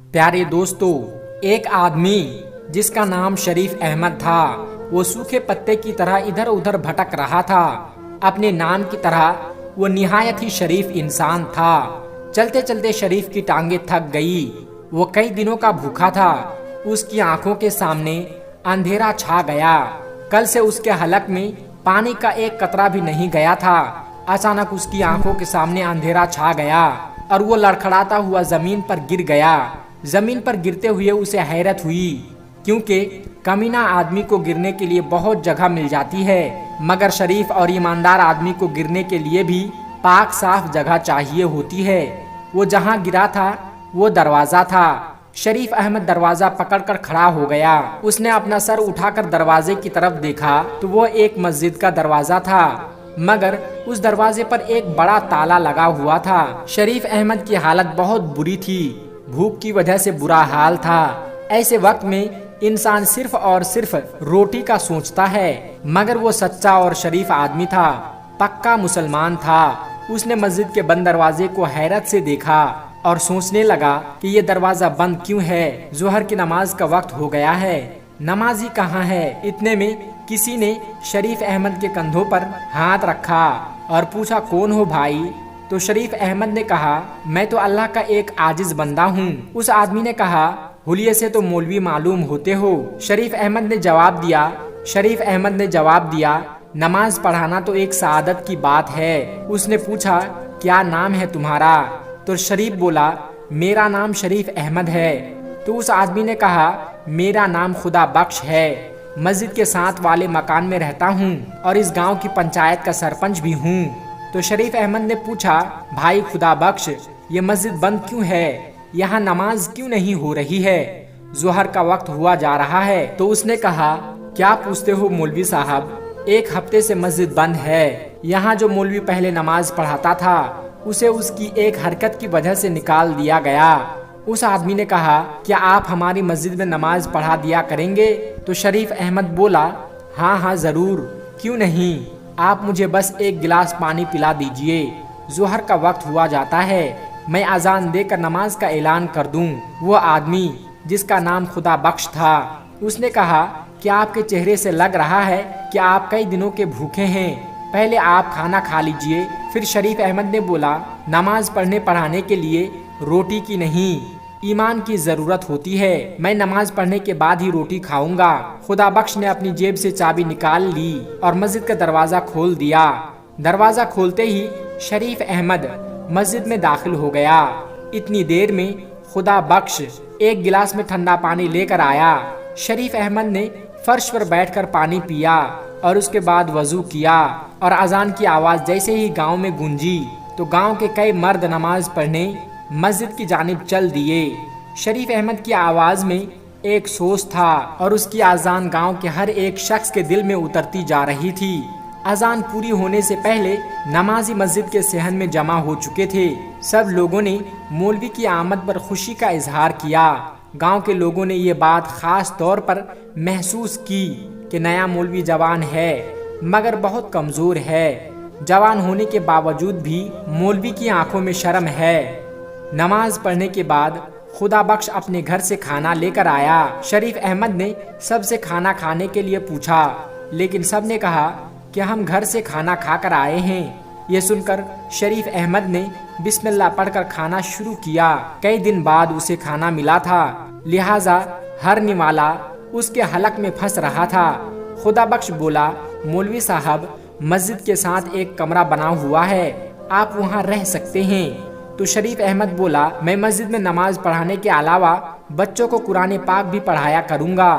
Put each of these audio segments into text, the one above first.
प्यारे दोस्तों, एक आदमी जिसका नाम शरीफ अहमद था, वो सूखे पत्ते की तरह इधर उधर भटक रहा था। अपने नाम की तरह वो निहायत ही शरीफ इंसान था। चलते चलते शरीफ की टांगे थक गई। वो कई दिनों का भूखा था। उसकी आंखों के सामने अंधेरा छा गया। कल से उसके हलक में पानी का एक कतरा भी नहीं गया था। अचानक उसकी आंखों के सामने अंधेरा छा गया और वो लड़खड़ाता हुआ जमीन पर गिर गया। जमीन पर गिरते हुए उसे हैरत हुई, क्योंकि कमीना आदमी को गिरने के लिए बहुत जगह मिल जाती है, मगर शरीफ और ईमानदार आदमी को गिरने के लिए भी पाक साफ जगह चाहिए होती है। वो जहाँ गिरा था वो दरवाजा था। शरीफ अहमद दरवाजा पकड़कर खड़ा हो गया। उसने अपना सर उठाकर दरवाजे की तरफ देखा तो वो एक मस्जिद का दरवाजा था, मगर उस दरवाजे पर एक बड़ा ताला लगा हुआ था। शरीफ अहमद की हालत बहुत बुरी थी। भूख की वजह से बुरा हाल था। ऐसे वक्त में इंसान सिर्फ और सिर्फ रोटी का सोचता है, मगर वो सच्चा और शरीफ आदमी था, पक्का मुसलमान था। उसने मस्जिद के बंद दरवाजे को हैरत से देखा और सोचने लगा कि ये दरवाजा बंद क्यों है। जोहर की नमाज का वक्त हो गया है, नमाजी कहाँ है। इतने में किसी ने शरीफ अहमद के कंधों पर हाथ रखा और पूछा, कौन हो भाई? तो शरीफ अहमद ने कहा, मैं तो अल्लाह का एक आजिज बंदा हूँ। उस आदमी ने कहा, हुलिये से तो मौलवी मालूम होते हो। शरीफ अहमद ने जवाब दिया, नमाज पढ़ाना तो एक सआदत की बात है। उसने पूछा, क्या नाम है तुम्हारा? तो शरीफ बोला, मेरा नाम शरीफ अहमद है। तो उस आदमी ने कहा, मेरा नाम खुदा बख्श है, मस्जिद के साथ वाले मकान में रहता हूँ और इस गांव की पंचायत का सरपंच भी हूँ। तो शरीफ अहमद ने पूछा, भाई खुदा बख्श, ये मस्जिद बंद क्यों है? यहाँ नमाज क्यों नहीं हो रही है? जोहर का वक्त हुआ जा रहा है। तो उसने कहा, क्या पूछते हो मौलवी साहब, एक हफ्ते से मस्जिद बंद है। यहाँ जो मौलवी पहले नमाज पढ़ाता था उसे उसकी एक हरकत की वजह से निकाल दिया गया। उस आदमी ने कहा, क्या आप हमारी मस्जिद में नमाज पढ़ा दिया करेंगे? तो शरीफ अहमद बोला, हाँ जरूर, क्यों नहीं, आप मुझे बस एक गिलास पानी पिला दीजिए। जोहर का वक्त हुआ जाता है, मैं अजान देकर नमाज का ऐलान कर दूं। वो आदमी जिसका नाम खुदा बख्श था, उसने कहा, क्या आपके चेहरे से लग रहा है कि आप कई दिनों के भूखे हैं? पहले आप खाना खा लीजिए। फिर शरीफ अहमद ने बोला, नमाज पढ़ने पढ़ाने के लिए रोटी की नहीं, ईमान की जरूरत होती है। मैं नमाज पढ़ने के बाद ही रोटी खाऊंगा। खुदा बख्श ने अपनी जेब से चाबी निकाल ली और मस्जिद का दरवाजा खोल दिया। दरवाजा खोलते ही शरीफ अहमद मस्जिद में दाखिल हो गया। इतनी देर में खुदा बख्श एक गिलास में ठंडा पानी लेकर आया। शरीफ अहमद ने फर्श पर बैठकर पानी पिया और उसके बाद वजू किया और अजान की आवाज जैसे ही गांव में गूंजी तो गांव के कई मर्द नमाज पढ़ने मस्जिद की जानिब चल दिए। शरीफ अहमद की आवाज में एक सोच था और उसकी अजान गांव के हर एक शख्स के दिल में उतरती जा रही थी। अजान पूरी होने से पहले नमाजी मस्जिद के सहन में जमा हो चुके थे। सब लोगों ने मौलवी की आमद पर खुशी का इजहार किया। गांव के लोगों ने ये बात खास तौर पर महसूस की कि नया मौलवी जवान है, मगर बहुत कमजोर है। जवान होने के बावजूद भी मौलवी की आंखों में शर्म है। नमाज पढ़ने के बाद खुदा बख्श अपने घर से खाना लेकर आया। शरीफ अहमद ने सबसे खाना खाने के लिए पूछा, लेकिन सब ने कहा कि हम घर से खाना खाकर आए हैं। ये सुनकर शरीफ अहमद ने बिस्मिल्लाह पढ़कर खाना शुरू किया। कई दिन बाद उसे खाना मिला था, लिहाजा हर निवाला उसके हलक में फंस रहा था। खुदा बख्श बोला, मौलवी साहब, मस्जिद के साथ एक कमरा बना हुआ है, आप वहाँ रह सकते हैं। तो शरीफ अहमद बोला, मैं मस्जिद में नमाज पढ़ाने के अलावा बच्चों को कुरान पाक भी पढ़ाया करूँगा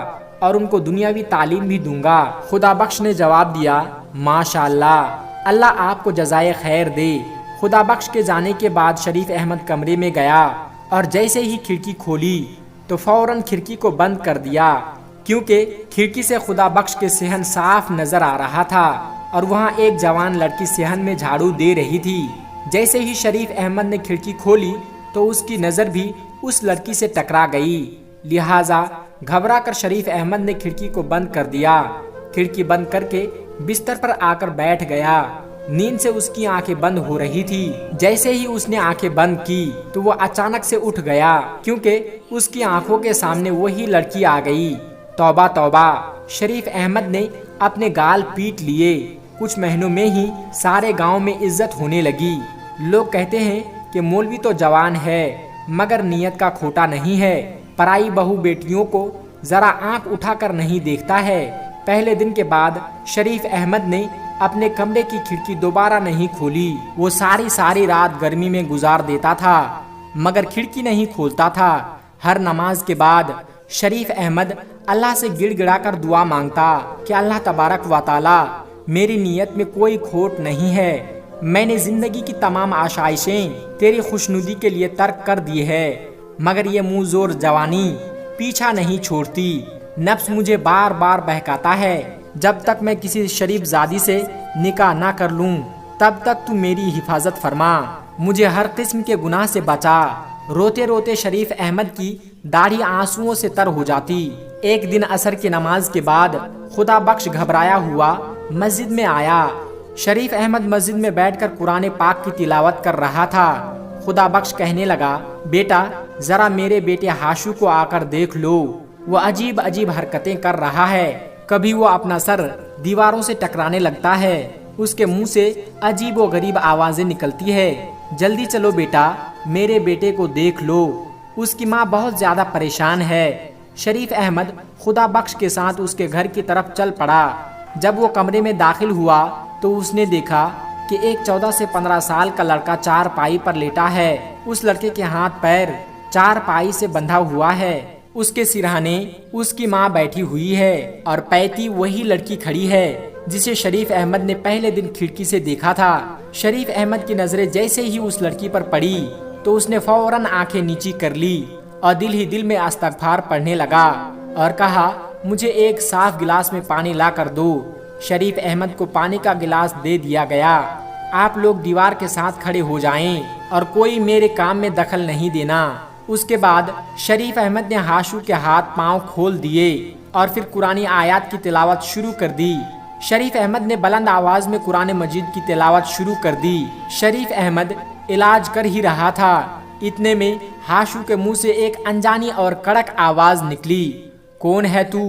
और उनको दुनियावी तालीम भी दूंगा। खुदा बख्श ने जवाब दिया, माशाअल्लाह, अल्लाह आपको जज़ाए खैर दे। खुदा बख्श के जाने के बाद शरीफ अहमद कमरे में गया और जैसे ही खिड़की खोली तो फौरन खिड़की को बंद कर दिया, क्योंकि खिड़की से खुदा बख्श के सेहन साफ नजर आ रहा था और वहाँ एक जवान लड़की सेहन में झाड़ू दे रही थी। जैसे ही शरीफ अहमद ने खिड़की खोली तो उसकी नजर भी उस लड़की से टकरा गई। लिहाजा घबरा कर शरीफ अहमद ने खिड़की को बंद कर दिया। खिड़की बंद करके बिस्तर पर आकर बैठ गया। नींद से उसकी आंखें बंद हो रही थी। जैसे ही उसने आंखें बंद की तो वो अचानक से उठ गया, क्योंकि उसकी आंखों के सामने वही लड़की आ गई। तौबा तौबा, शरीफ अहमद ने अपने गाल पीट लिए। कुछ महीनों में ही सारे गांव में इज्जत होने लगी। लोग कहते हैं कि मौलवी तो जवान है मगर नियत का खोटा नहीं है, पराई बहू बेटियों को जरा आंख उठाकर नहीं देखता है। पहले दिन के बाद शरीफ अहमद ने अपने कमरे की खिड़की दोबारा नहीं खोली। वो सारी रात गर्मी में गुजार देता था मगर खिड़की नहीं खोलता था। हर नमाज के बाद शरीफ अहमद अल्लाह से गिड़गिड़ाकर दुआ मांगता कि अल्लाह तबारक व तआला, मेरी नीयत में कोई खोट नहीं है। मैंने जिंदगी की तमाम आशाइशें तेरी खुशनुदी के लिए तर्क कर दी है, मगर ये मुंह जोर जवानी पीछा नहीं छोड़ती। नफ्स मुझे बार बार बहकाता है, जब तक मैं किसी शरीफ जादी से निकाह ना कर लूं तब तक तू मेरी हिफाजत फरमा, मुझे हर किस्म के गुनाह से बचा। रोते रोते शरीफ अहमद की दाढ़ी आंसुओं से तर हो जाती। एक दिन असर की नमाज के बाद खुदा बख्श घबराया हुआ मस्जिद में आया। शरीफ अहमद मस्जिद में बैठकर कुरान पाक की तिलावत कर रहा था। खुदा बख्श कहने लगा, बेटा जरा मेरे बेटे हाशू को आकर देख लो, वो अजीब अजीब हरकतें कर रहा है। कभी वो अपना सर दीवारों से टकराने लगता है, उसके मुंह से अजीब व गरीब आवाजें निकलती है। जल्दी चलो बेटा, मेरे बेटे को देख लो, उसकी माँ बहुत ज्यादा परेशान है। शरीफ अहमद खुदा बख्श के साथ उसके घर की तरफ चल पड़ा। जब वो कमरे में दाखिल हुआ तो उसने देखा कि एक 14 से 15 साल का लड़का चारपाई पर लेटा है। उस लड़के के हाथ पैर चारपाई से बंधा हुआ है। उसके सिरहाने उसकी माँ बैठी हुई है और पैती वही लड़की खड़ी है जिसे शरीफ अहमद ने पहले दिन खिड़की से देखा था। शरीफ अहमद की नजरें जैसे ही उस लड़की पर पड़ी तो उसने फौरन आंखें नीची कर ली और दिल ही दिल में इस्तगफार पढ़ने लगा और कहा, मुझे एक साफ गिलास में पानी ला कर दो। शरीफ अहमद को पानी का गिलास दे दिया गया। आप लोग दीवार के साथ खड़े हो जाएं और कोई मेरे काम में दखल नहीं देना। उसके बाद शरीफ अहमद ने हाशू के हाथ पांव खोल दिए और फिर कुरानी आयत की तिलावत शुरू कर दी। शरीफ अहमद ने बुलंद आवाज में कुरान मजीद की तिलावत शुरू कर दी। शरीफ अहमद इलाज कर ही रहा था, इतने में हाशू के मुंह से एक अनजानी और कड़क आवाज निकली, कौन है तू,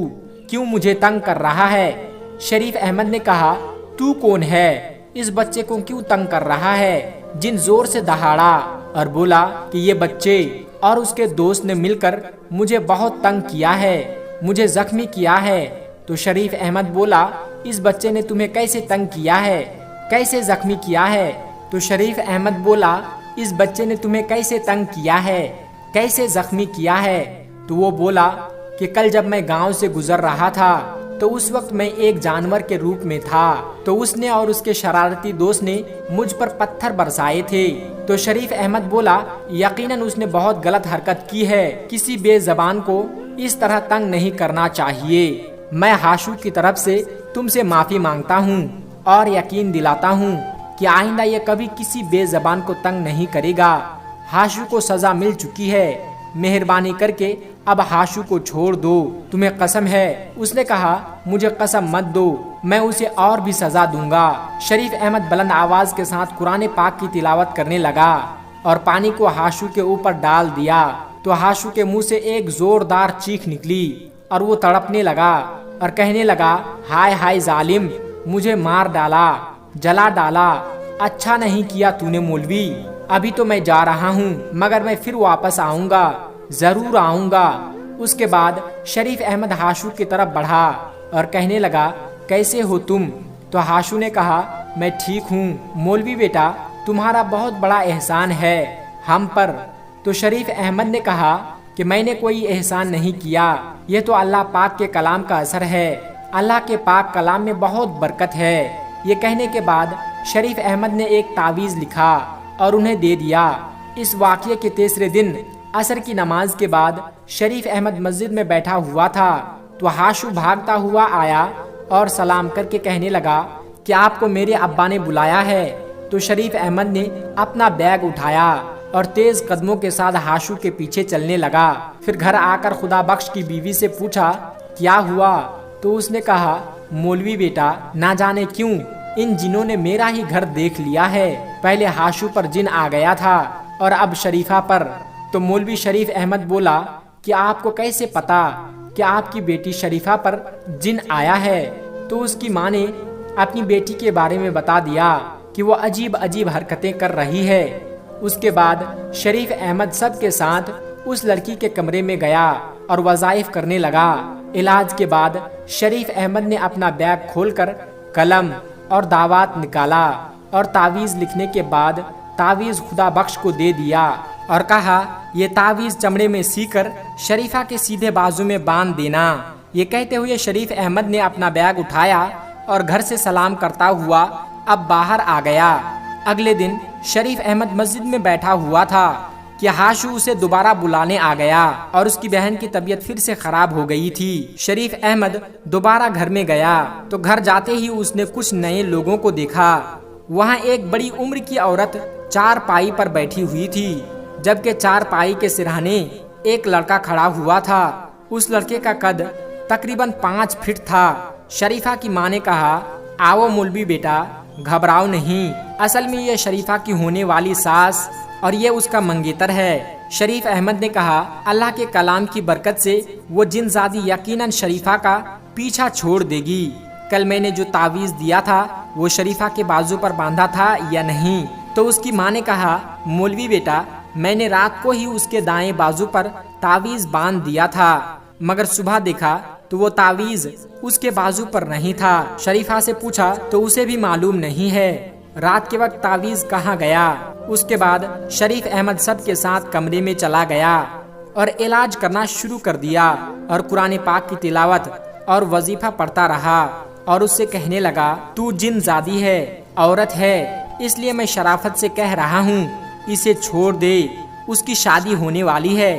क्यों मुझे तंग कर रहा है? शरीफ अहमद ने कहा, तू कौन है, इस बच्चे को क्यों तंग कर रहा है? जिन जोर से दहाड़ा और बोला कि ये बच्चे और उसके दोस्त ने मिलकर मुझे बहुत तंग किया है, मुझे जख्मी किया है। तो शरीफ अहमद बोला, इस बच्चे ने तुम्हें कैसे तंग किया है, कैसे जख्मी किया है? तो शरीफ अहमद बोला, इस बच्चे ने तुम्हें कैसे तंग किया है, कैसे जख्मी किया है? तो वो बोला कि कल जब मैं गांव से गुजर रहा था तो उस वक्त मैं एक जानवर के रूप में था, तो उसने और उसके शरारती दोस्त ने मुझ पर पत्थर बरसाए थे। तो शरीफ अहमद बोला, यकीनन उसने बहुत गलत हरकत की है, किसी बेज़बान को इस तरह तंग नहीं करना चाहिए। मैं हाशू की तरफ से तुमसे माफी मांगता हूँ और यकीन दिलाता हूँ कि आइंदा ये कभी किसी बेज़बान को तंग नहीं करेगा। हाशू को सजा मिल चुकी है, मेहरबानी करके अब हाशू को छोड़ दो, तुम्हें कसम है। उसने कहा, मुझे कसम मत दो, मैं उसे और भी सजा दूंगा। शरीफ अहमद बुलंद आवाज के साथ कुरान पाक की तिलावत करने लगा और पानी को हाशू के ऊपर डाल दिया। तो हाशू के मुंह से एक जोरदार चीख निकली और वो तड़पने लगा और कहने लगा, हाय हाय जालिम, मुझे मार डाला, जला डाला, अच्छा नहीं किया तूने मौलवी। अभी तो मैं जा रहा हूँ मगर मैं फिर वापस आऊंगा, जरूर आऊंगा। उसके बाद शरीफ अहमद हाशू की तरफ बढ़ा और कहने लगा, कैसे हो तुम? तो हाशू ने कहा, मैं ठीक हूँ मौलवी बेटा, तुम्हारा बहुत बड़ा एहसान है हम पर। तो शरीफ अहमद ने कहा कि मैंने कोई एहसान नहीं किया, ये तो अल्लाह पाक के कलाम का असर है, अल्लाह के पाक कलाम में बहुत बरकत है। ये कहने के बाद शरीफ अहमद ने एक तावीज़ लिखा और उन्हें दे दिया। इस वाक़ये के तीसरे दिन असर की नमाज के बाद शरीफ अहमद मस्जिद में बैठा हुआ था तो हाशू भागता हुआ आया और सलाम करके कहने लगा कि आपको मेरे अब्बा ने बुलाया है। तो शरीफ अहमद ने अपना बैग उठाया और तेज कदमों के साथ हाशू के पीछे चलने लगा। फिर घर आकर खुदा बख्श की बीवी से पूछा, क्या हुआ? तो उसने कहा, मौलवी बेटा, ना जाने क्यों इन जिनों ने मेरा ही घर देख लिया है। पहले हाशू पर जिन आ गया था और अब शरीफा पर। तो मौलवी शरीफ अहमद बोला कि आपको कैसे पता कि आपकी बेटी शरीफा पर जिन आया है? तो उसकी माँ ने अपनी बेटी के बारे में बता दिया कि वो अजीब अजीब हरकतें कर रही है। उसके बाद शरीफ अहमद सब के साथ उस लड़की के कमरे में गया और वज़ाइफ करने लगा। इलाज के बाद शरीफ अहमद ने अपना बैग खोलकर कलम और दावात निकाला और तावीज़ लिखने के बाद तावीज़ खुदा बख्श को दे दिया और कहा, ये तावीज़ चमड़े में सीकर शरीफा के सीधे बाजू में बांध देना। ये कहते हुए शरीफ अहमद ने अपना बैग उठाया और घर से सलाम करता हुआ अब बाहर आ गया। अगले दिन शरीफ अहमद मस्जिद में बैठा हुआ था कि हाशू उसे दोबारा बुलाने आ गया और उसकी बहन की तबीयत फिर से खराब हो गई थी। शरीफ अहमद दोबारा घर में गया तो घर जाते ही उसने कुछ नए लोगों को देखा। वहाँ एक बड़ी उम्र की औरत चारपाई पर बैठी हुई थी, जबकि चारपाई के सिरहाने एक लड़का खड़ा हुआ था। उस लड़के का कद तकरीबन 5 फीट था। शरीफा की माँ ने कहा, आओ मौलवी बेटा, घबराओ नहीं, असल में ये शरीफा की होने वाली सास और ये उसका मंगेतर है। शरीफ अहमद ने कहा, अल्लाह के कलाम की बरकत से वो जिनजादी यकीनन शरीफा का पीछा छोड़ देगी। कल मैंने जो तावीज़ दिया था वो शरीफा के बाजू पर बांधा था या नहीं? तो उसकी माँ ने कहा, मौलवी बेटा, मैंने रात को ही उसके दाएं बाजू पर तावीज़ बांध दिया था, मगर सुबह देखा तो वो तावीज़ उसके बाजू पर नहीं था। शरीफा से पूछा तो उसे भी मालूम नहीं है रात के वक्त तावीज़ कहाँ गया। उसके बाद शरीफ अहमद सब के साथ कमरे में चला गया और इलाज करना शुरू कर दिया और कुरान पाक की तिलावत और वजीफा पढ़ता रहा और उससे कहने लगा, तू जिनजादी है, औरत है, इसलिए मैं शराफत से कह रहा हूँ इसे छोड़ दे, उसकी शादी होने वाली है,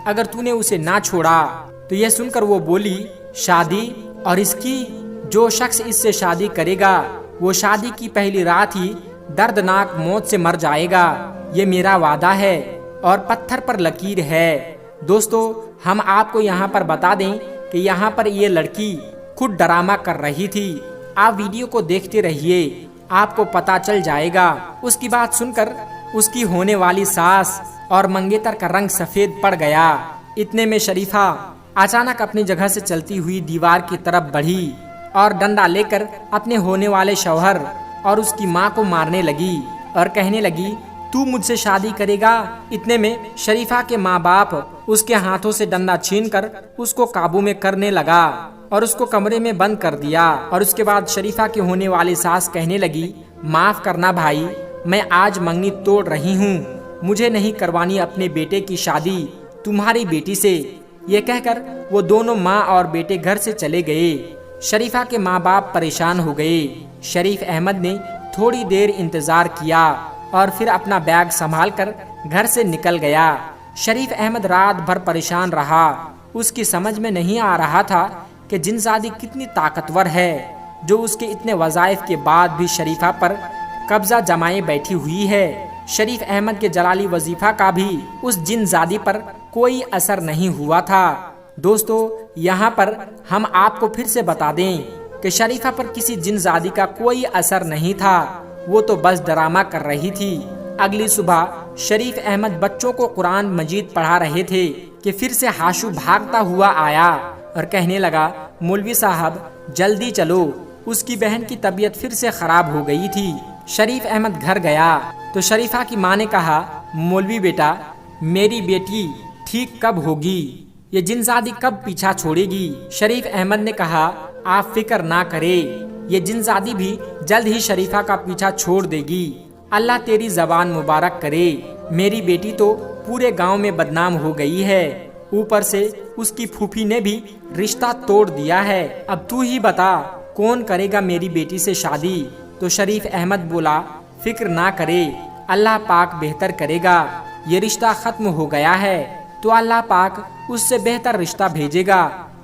अगर तूने उसे ना छोड़ा। तो यह सुनकर वो बोली, शादी? और इसकी? जो शख्स इससे शादी करेगा वो शादी की पहली रात ही दर्दनाक मौत से मर जाएगा, ये मेरा वादा है और पत्थर पर लकीर है। दोस्तों, हम आपको यहाँ पर बता दें कि यहाँ पर ये लड़की खुद ड्रामा कर रही थी। आप वीडियो को देखते रहिए, आपको पता चल जाएगा। उसकी बात सुनकर उसकी होने वाली सास और मंगेतर का रंग सफेद पड़ गया। इतने में शरीफा अचानक अपनी जगह से चलती हुई दीवार की तरफ बढ़ी और डंडा लेकर अपने होने वाले शौहर और उसकी माँ को मारने लगी और कहने लगी, तू मुझसे शादी करेगा? इतने में शरीफा के माँ बाप उसके हाथों से डंडा छीनकर उसको काबू में करने लगा और उसको कमरे में बंद कर दिया। और उसके बाद शरीफा की होने वाली सास कहने लगी, माफ करना भाई, मैं आज मंगनी तोड़ रही हूँ, मुझे नहीं करवानी अपने बेटे की शादी तुम्हारी बेटी से। ये कहकर वो दोनों माँ और बेटे घर से चले गए। शरीफा के माँ बाप परेशान हो गए। शरीफ अहमद ने थोड़ी देर इंतजार किया और फिर अपना बैग संभालकर घर से निकल गया। शरीफ अहमद रात भर परेशान रहा। उसकी समझ में नहीं आ रहा था कि जिनजादी कितनी ताकतवर है जो उसके इतने वज़ाइफ के बाद भी शरीफा पर कब्जा जमाए बैठी हुई है। शरीफ अहमद के जलाली वजीफा का भी उस जिनजादी पर कोई असर नहीं हुआ था। दोस्तों, यहाँ पर हम आपको फिर से बता दें कि शरीफा पर किसी जिनजादी का कोई असर नहीं था, वो तो बस ड्रामा कर रही थी। अगली सुबह शरीफ अहमद बच्चों को कुरान मजीद पढ़ा रहे थे कि फिर से हाशू भागता हुआ आया और कहने लगा, मौलवी साहब जल्दी चलो, उसकी बहन की तबीयत फिर से खराब हो गई थी। शरीफ अहमद घर गया तो शरीफा की माँ ने कहा, मौलवी बेटा, मेरी बेटी ठीक कब होगी? ये जिनजादी कब पीछा छोड़ेगी? शरीफ अहमद ने कहा, आप फिक्र ना करें, ये जिनजादी भी जल्द ही शरीफा का पीछा छोड़ देगी। अल्लाह तेरी जबान मुबारक करे। मेरी बेटी तो पूरे गांव में बदनाम हो गई है, ऊपर से उसकी फूफी ने भी रिश्ता तोड़ दिया है। अब तू ही बता कौन करेगा मेरी बेटी से शादी? तो शरीफ अहमद बोला, फिक्र ना करे, अल्लाह पाक बेहतर करेगा। ये रिश्ता खत्म हो गया है तो अल्लाह पाक उससे बेहतर रिश्ता भेजेगा।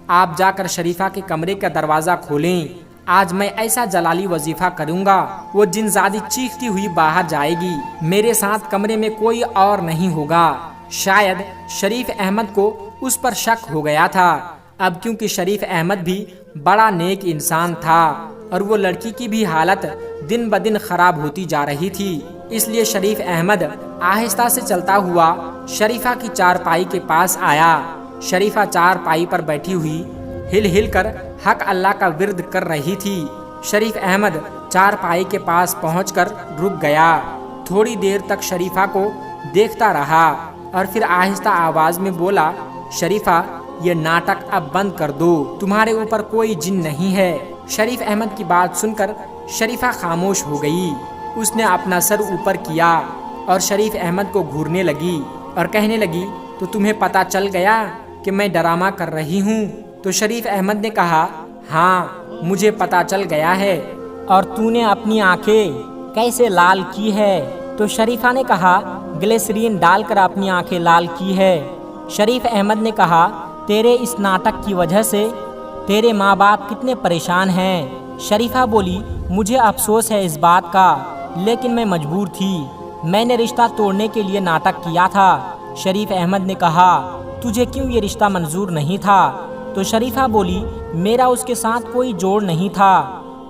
आप जाकर शरीफा के कमरे का दरवाजा खोलें, आज मैं ऐसा जलाली वजीफा करूंगा, वो जिनजादी चीखती हुई बाहर जाएगी। मेरे साथ कमरे में कोई और नहीं होगा। शायद शरीफ अहमद को उस पर शक हो गया था। अब क्योंकि शरीफ अहमद भी बड़ा नेक इंसान था और वो लड़की की भी हालत दिन ब दिन खराब होती जा रही थी। इसलिए शरीफ अहमद आहिस्ता से चलता हुआ शरीफा की चारपाई के पास आया। शरीफा चारपाई पर बैठी हुई हिल हिल कर हक अल्लाह का विर्द कर रही थी। शरीफ अहमद चारपाई के पास पहुंचकर रुक गया। थोड़ी देर तक शरीफा को देखता रहा और फिर आहिस्ता आवाज में बोला, शरीफा, ये नाटक अब बंद कर दो, तुम्हारे ऊपर कोई जिन नहीं है। शरीफ अहमद की बात सुनकर शरीफा खामोश हो गई। उसने अपना सर ऊपर किया और शरीफ अहमद को घूरने लगी और कहने लगी, तो तुम्हें पता चल गया कि मैं ड्रामा कर रही हूँ? तो शरीफ अहमद ने कहा, हाँ, मुझे पता चल गया है। और तूने अपनी आंखें कैसे लाल की है? तो शरीफा ने कहा, ग्लिसरीन डालकर अपनी आंखें लाल की है। शरीफ अहमद ने कहा, तेरे इस नाटक की वजह से तेरे माँ बाप कितने परेशान हैं। शरीफा बोली, मुझे अफसोस है इस बात का, लेकिन मैं मजबूर थी। मैंने रिश्ता तोड़ने के लिए नाटक किया था। शरीफ अहमद ने कहा, तुझे क्यों ये रिश्ता मंजूर नहीं था? तो शरीफा बोली, मेरा उसके साथ कोई जोड़ नहीं था।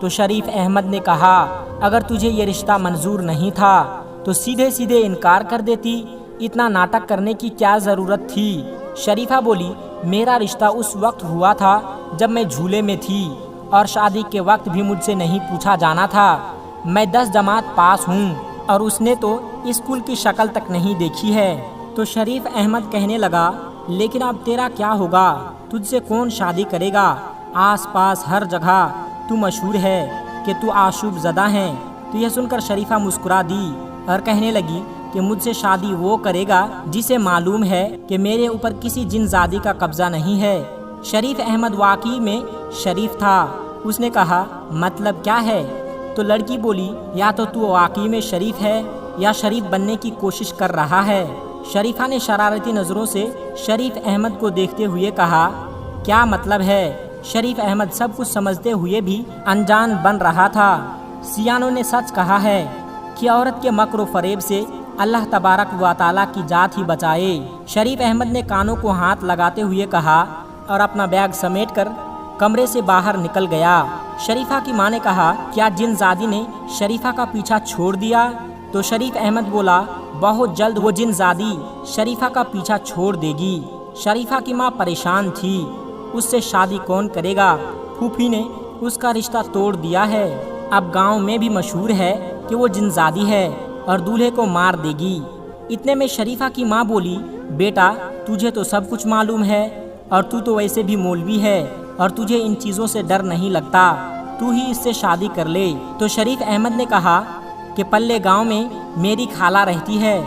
तो शरीफ अहमद ने कहा, अगर तुझे ये रिश्ता मंजूर नहीं था तो सीधे सीधे इनकार कर देती, इतना नाटक करने की क्या ज़रूरत थी? शरीफा बोली, मेरा रिश्ता उस वक्त हुआ था जब मैं झूले में थी और शादी के वक्त भी मुझसे नहीं पूछा जाना था। मैं 10 जमात पास हूँ और उसने तो स्कूल की शक्ल तक नहीं देखी है। तो शरीफ अहमद कहने लगा, लेकिन अब तेरा क्या होगा? तुझसे कौन शादी करेगा? आस पास हर जगह तू मशहूर है कि तू आशूब ज़दा है। तो यह सुनकर शरीफा मुस्कुरा दी और कहने लगी कि मुझसे शादी वो करेगा जिसे मालूम है कि मेरे ऊपर किसी जिनजादी का कब्जा नहीं है। शरीफ अहमद वाकई में शरीफ था। उसने कहा, मतलब क्या है? तो लड़की बोली, या तो तू वाकई में शरीफ है या शरीफ बनने की कोशिश कर रहा है। शरीफा ने शरारती नज़रों से शरीफ अहमद को देखते हुए कहा, क्या मतलब है? शरीफ अहमद सब कुछ समझते हुए भी अनजान बन रहा था। सियानों ने सच कहा है कि औरत के मक्र फरेब से अल्लाह तबारक व तआला की जात ही बचाए। शरीफ अहमद ने कानों को हाथ लगाते हुए कहा और अपना बैग समेटकर कमरे से बाहर निकल गया। शरीफा की माँ ने कहा, क्या जिनजादी ने शरीफा का पीछा छोड़ दिया? तो शरीफ अहमद बोला, बहुत जल्द वो जिनजादी शरीफा का पीछा छोड़ देगी। शरीफा की माँ परेशान थी, उससे शादी कौन करेगा? फूफी ने उसका रिश्ता तोड़ दिया है। अब गांव में भी मशहूर है कि वो जिनजादी है और दूल्हे को मार देगी। इतने में शरीफा की माँ बोली, बेटा, तुझे तो सब कुछ मालूम है और तू तो वैसे भी मौलवी है और तुझे इन चीज़ों से डर नहीं लगता, तू ही इससे शादी कर ले। तो शरीफ अहमद ने कहा कि पल्ले गांव में मेरी खाला रहती है,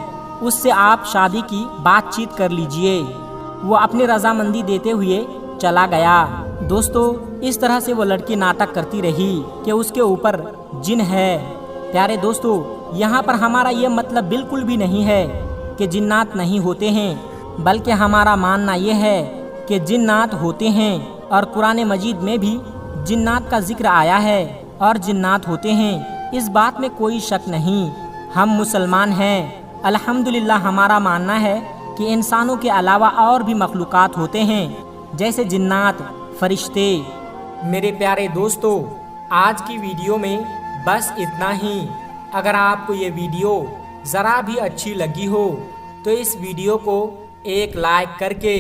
उससे आप शादी की बातचीत कर लीजिए। वो अपनी रजामंदी देते हुए चला गया। दोस्तों, इस तरह से वो लड़की नाटक करती रही कि उसके ऊपर जिन है। प्यारे दोस्तों, यहाँ पर हमारा ये मतलब बिल्कुल भी नहीं है कि जिन्नात नहीं होते हैं, बल्कि हमारा मानना ये है कि जिन्नात होते हैं और कुरान मजीद में भी जिन्नात का जिक्र आया है और जिन्नात होते हैं, इस बात में कोई शक नहीं। हम मुसलमान हैं, अल्हम्दुलिल्लाह। हमारा मानना है कि इंसानों के अलावा और भी मखलूक़ात होते हैं, जैसे जिन्नात, फरिश्ते। मेरे प्यारे दोस्तों, आज की वीडियो में बस इतना ही। अगर आपको ये वीडियो ज़रा भी अच्छी लगी हो तो इस वीडियो को एक लाइक करके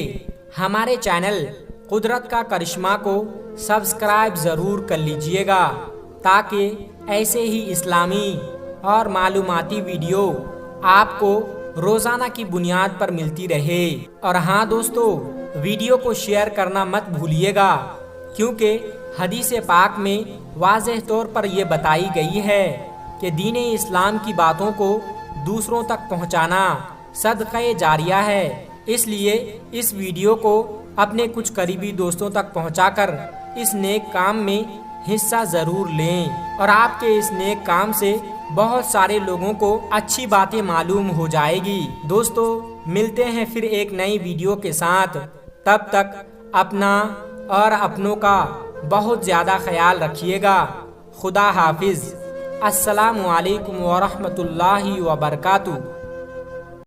हमारे चैनल कुदरत का करिश्मा को सब्सक्राइब ज़रूर कर लीजिएगा, ताकि ऐसे ही इस्लामी और मालूमाती वीडियो आपको रोज़ाना की बुनियाद पर मिलती रहे। और हाँ दोस्तों, वीडियो को शेयर करना मत भूलिएगा, क्योंकि हदीस पाक में वाज़ेह तौर पर यह बताई गई है कि दीन इस्लाम की बातों को दूसरों तक पहुंचाना सदक़े जारिया है। इसलिए इस वीडियो को अपने कुछ करीबी दोस्तों तक पहुंचाकर इस नेक काम में हिस्सा ज़रूर लें और आपके इस नेक काम से बहुत सारे लोगों को अच्छी बातें मालूम हो जाएगी। दोस्तों, मिलते हैं फिर एक नई वीडियो के साथ। तब तक अपना और अपनों का बहुत ज़्यादा ख्याल रखिएगा। खुदा हाफिज़। अस्सलामु अलैकुम व रहमतुल्लाहि व बरकातुहू।